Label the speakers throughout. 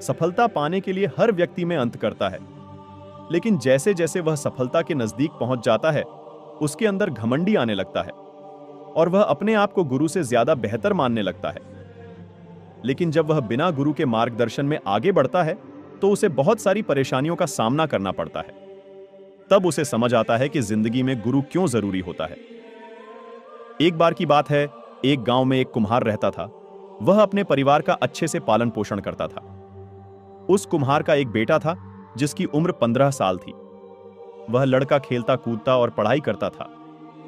Speaker 1: सफलता पाने के लिए हर व्यक्ति में अंत करता है, लेकिन जैसे जैसे वह सफलता के नजदीक पहुंच जाता है, उसके अंदर घमंडी आने लगता है और वह अपने आप को गुरु से ज्यादा बेहतर मानने लगता है। लेकिन जब वह बिना गुरु के मार्गदर्शन में आगे बढ़ता है, तो उसे बहुत सारी परेशानियों का सामना करना पड़ता है। तब उसे समझ आता है कि जिंदगी में गुरु क्यों जरूरी होता है। एक बार की बात है, एक गांव में एक कुम्हार रहता था। वह अपने परिवार का अच्छे से पालन पोषण करता था। उस कुम्हार का एक बेटा था जिसकी उम्र 15 साल थी। वह लड़का खेलता कूदता और पढ़ाई करता था,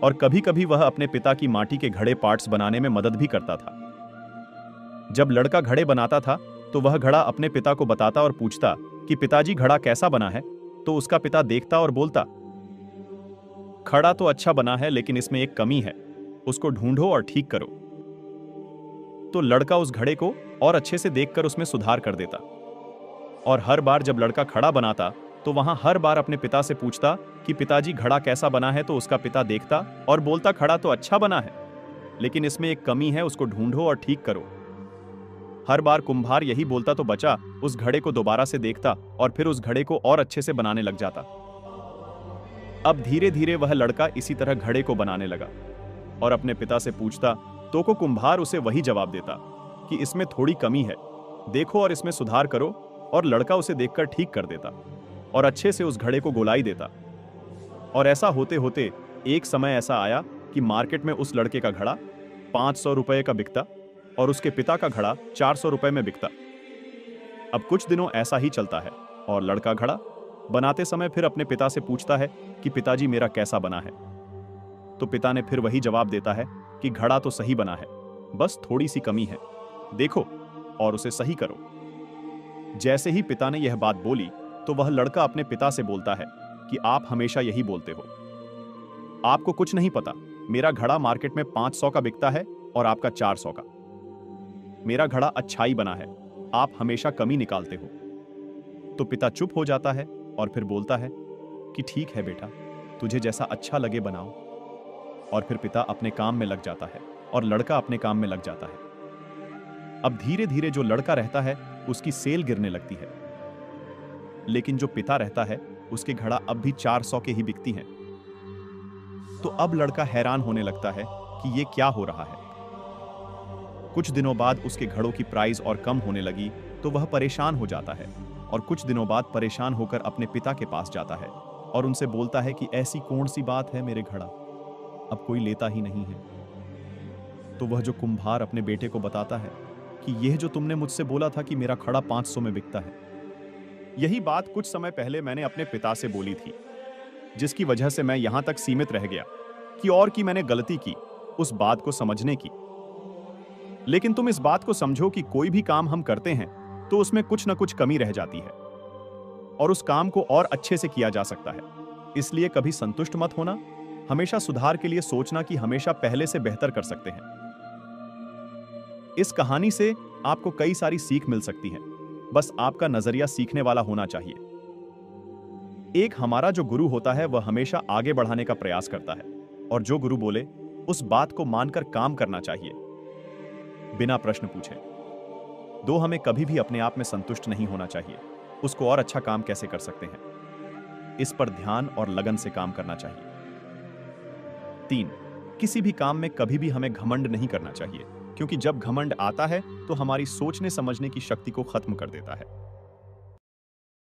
Speaker 1: और कभी कभी वह अपने पिता की माटी के घड़े पार्ट्स बनाने में मदद भी करता था। जब लड़का घड़े बनाता था तो वह घड़ा अपने पिता को बताता और पूछता कि पिताजी घड़ा कैसा बना है। तो उसका पिता देखता और बोलता, खड़ा तो अच्छा बना है, लेकिन इसमें एक कमी है, उसको ढूंढो और ठीक करो। तो लड़का उस घड़े को और अच्छे से देखकर उसमें सुधार कर देता, और हर बार जब लड़का खड़ा बनाता तो वहां हर बार अपने पिता से पूछता कि पिताजी घड़ा कैसा बना है। तो उसका पिता देखता और बोलता, खड़ा तो अच्छा बना है, लेकिन इसमें एक कमी है, उसको ढूंढो और ठीक करो। हर बार कुम्हार यही बोलता तो बच्चा उस घड़े को दोबारा से देखता और फिर उस घड़े को और अच्छे से बनाने लग जाता। अब धीरे धीरे वह लड़का इसी तरह घड़े को बनाने लगा और अपने पिता से पूछता तो को कुम्हार उसे वही जवाब देता कि इसमें थोड़ी कमी है, देखो और इसमें सुधार करो। और लड़का उसे देखकर ठीक कर देता और अच्छे से उस घड़े को गोलाई देता। और ऐसा होते होते एक समय ऐसा आया कि मार्केट में उस लड़के का घड़ा 500 रुपए का बिकता और उसके पिता का घड़ा 400 रुपए में बिकता। अब कुछ दिनों ऐसा ही चलता है और लड़का घड़ा बनाते समय फिर अपने पिता से पूछता है कि पिताजी मेरा कैसा बना है। तो पिता ने फिर वही जवाब देता है कि घड़ा तो सही बना है, बस थोड़ी सी कमी है, देखो और उसे सही करो। जैसे ही पिता ने यह बात बोली तो वह लड़का अपने पिता से बोलता है कि आप हमेशा यही बोलते हो, आपको कुछ नहीं पता, मेरा घड़ा मार्केट में 500 का बिकता है और आपका 400 का। मेरा घड़ा अच्छाई बना है, आप हमेशा कमी निकालते हो। तो पिता चुप हो जाता है और फिर बोलता है कि ठीक है बेटा, तुझे जैसा अच्छा लगे बनाओ। और फिर पिता अपने काम में लग जाता है और लड़का अपने काम में लग जाता है। अब धीरे धीरे जो लड़का रहता है उसकी सेल गिरने लगती है, लेकिन जो पिता रहता है उसके घड़ा अब भी 400 के ही बिकती हैं। तो अब लड़का हैरान होने लगता है कि ये क्या हो रहा है। कुछ दिनों बाद उसके घड़ों की प्राइस और कम होने लगी तो वह परेशान हो जाता है और कुछ दिनों बाद परेशान होकर अपने पिता के पास जाता है और उनसे बोलता है कि ऐसी कौन सी बात है, मेरे घड़ा अब कोई लेता ही नहीं है। तो वह जो कुम्हार अपने बेटे को बताता है कि यह जो तुमने मुझसे बोला था कि मेरा घड़ा 500 में बिकता है, यही बात कुछ समय पहले मैंने अपने पिता से बोली थी, जिसकी वजह से मैं यहां तक सीमित रह गया कि मैंने गलती की उस बात को समझने की। लेकिन तुम इस बात को समझो कि कोई भी काम हम करते हैं तो उसमें कुछ ना कुछ कमी रह जाती है और उस काम को और अच्छे से किया जा सकता है। इसलिए कभी संतुष्ट मत होना, हमेशा सुधार के लिए सोचना कि हमेशा पहले से बेहतर कर सकते हैं। इस कहानी से आपको कई सारी सीख मिल सकती है, बस आपका नजरिया सीखने वाला होना चाहिए। एक हमारा जो गुरु होता है वह हमेशा आगे बढ़ाने का प्रयास करता है, और जो गुरु बोले उस बात को मानकर काम करना चाहिए बिना प्रश्न पूछे। दो, हमें कभी भी अपने आप में संतुष्ट नहीं होना चाहिए, उसको और अच्छा काम कैसे कर सकते हैं, इस पर ध्यान और लगन से काम करना चाहिए। 3, किसी भी काम में कभी भी हमें घमंड नहीं करना चाहिए, क्योंकि जब घमंड आता है तो हमारी सोचने समझने की शक्ति को खत्म कर देता है।